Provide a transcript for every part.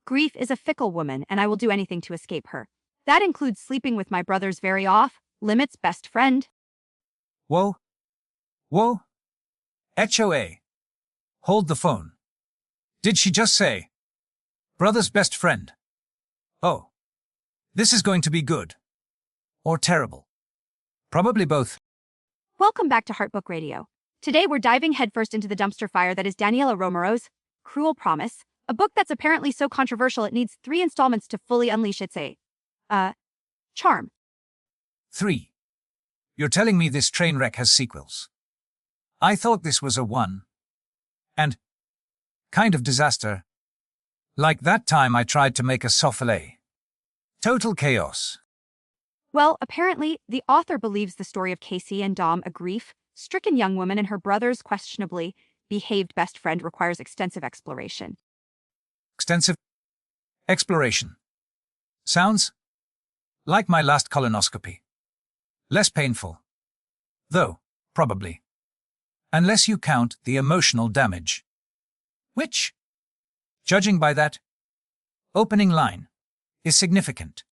Grief is a fickle woman, and I will do anything to escape her. That includes sleeping with my brothers very off, limits best friend. Whoa. Whoa. HOA. Hold the phone. Did she just say brother's best friend? Oh. This is going to be good. Or terrible. Probably both. Welcome back to Heart Book Radio. Today we're diving headfirst into the dumpster fire that is Daniela Romero's Cruel Promise, a book that's apparently so controversial it needs 3 installments to fully unleash its charm. 3. You're telling me this train wreck has sequels. I thought this was a one. And kind of disaster. Like that time I tried to make a souffle. Total chaos. Well, apparently, the author believes the story of Casey and Dom, a grief-stricken young woman, and her brother's questionably behaved best friend requires extensive exploration. Extensive exploration. Sounds like my last colonoscopy. Less painful. Though, probably. Unless you count the emotional damage. Which, judging by that opening line, is significant.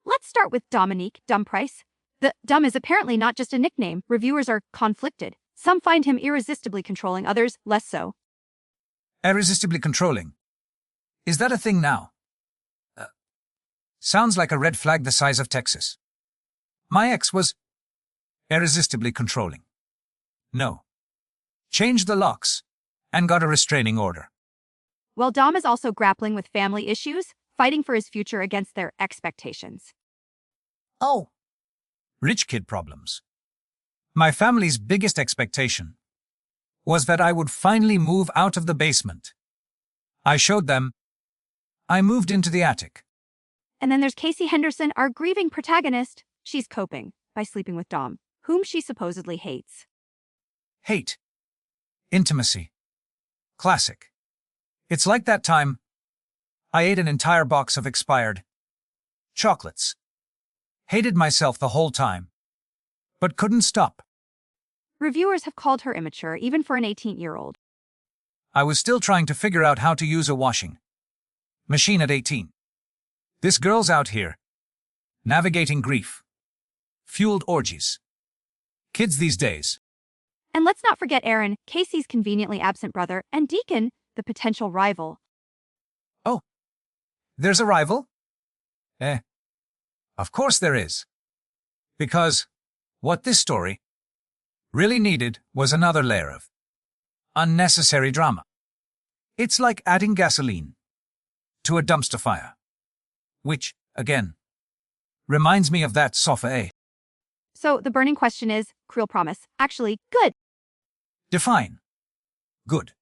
Let's start with Dominique, Dumb Price. The Dumb is apparently not just a nickname. Reviewers are conflicted. Some find him irresistibly controlling, others less so. Irresistibly controlling. Is that a thing now? Sounds like a red flag the size of Texas. My ex was irresistibly controlling. No. Changed the locks and got a restraining order. Well, Dom is also grappling with family issues, fighting for his future against their expectations. Oh. Rich kid problems. My family's biggest expectation was that I would finally move out of the basement. I showed them. I moved into the attic. And then there's Casey Henderson, our grieving protagonist. She's coping by sleeping with Dom, whom she supposedly hates. Hate. Intimacy. Classic. It's like that time I ate an entire box of expired chocolates. Hated myself the whole time, but couldn't stop. Reviewers have called her immature, even for an 18-year-old. I was still trying to figure out how to use a washing machine at 18. This girl's out here, navigating grief. Fueled orgies. Kids these days. And let's not forget Aaron, Casey's conveniently absent brother, and Deacon, the potential rival. Oh. There's a rival? Of course there is. Because what this story really needed was another layer of unnecessary drama. It's like adding gasoline to a dumpster fire. Which, again, reminds me of that sofa. So the burning question is, Cruel Promise, actually good? Define good.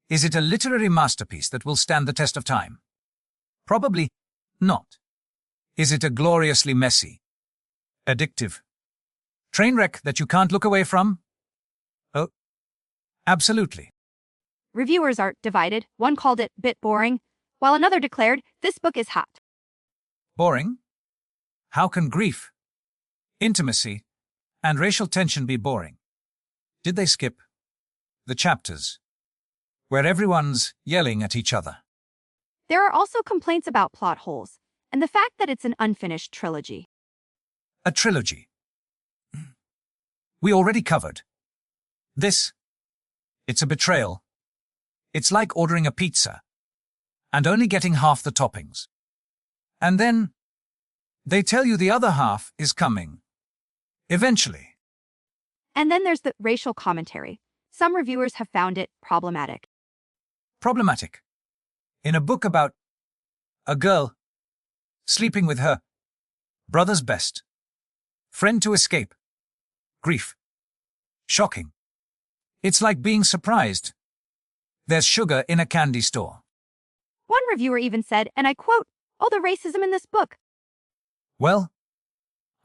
Is it a literary masterpiece that will stand the test of time? Probably not. Is it a gloriously messy, addictive train wreck that you can't look away from? Oh, absolutely. Reviewers are divided. One called it bit boring, while another declared this book is hot. Boring? How can grief, intimacy, and racial tension be boring? Did they skip the chapters where everyone's yelling at each other? There are also complaints about plot holes and the fact that it's an unfinished trilogy. A trilogy. We already covered this. It's a betrayal. It's like ordering a pizza and only getting half the toppings. And then they tell you the other half is coming. Eventually. And then there's the racial commentary. Some reviewers have found it problematic. Problematic. In a book about a girl sleeping with her brother's best friend to escape grief. Shocking. It's like being surprised there's sugar in a candy store. One reviewer even said, and I quote, "Oh, the racism in this book." Well,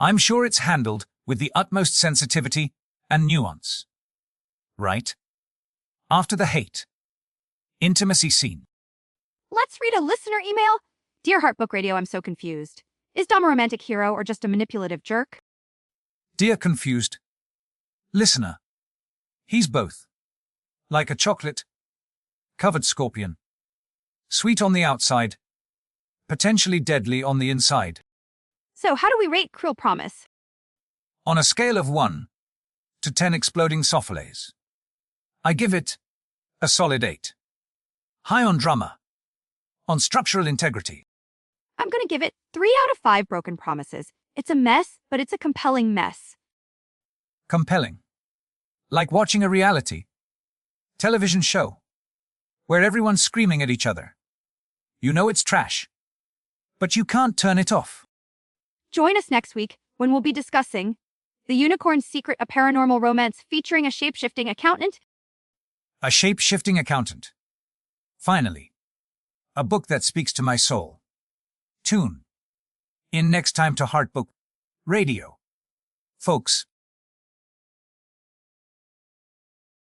I'm sure it's handled with the utmost sensitivity and nuance. Right? After the hate, intimacy scene. Let's read a listener email. Dear Heart Book Radio, I'm so confused. Is Dom a romantic hero or just a manipulative jerk? Dear confused listener, he's both. Like a chocolate-covered scorpion. Sweet on the outside, potentially deadly on the inside. So how do we rate Cruel Promise? On a scale of 1 to 10 exploding soufflés, I give it a solid 8. High on drama, on structural integrity. I'm gonna give it 3 out of 5 broken promises. It's a mess, but it's a compelling mess. Compelling. Like watching a reality television show where everyone's screaming at each other. You know it's trash, but you can't turn it off. Join us next week when we'll be discussing The Unicorn's Secret, a paranormal romance featuring a shape-shifting accountant. A shape-shifting accountant. Finally, a book that speaks to my soul. Tune in next time to Heart Book Radio. Folks,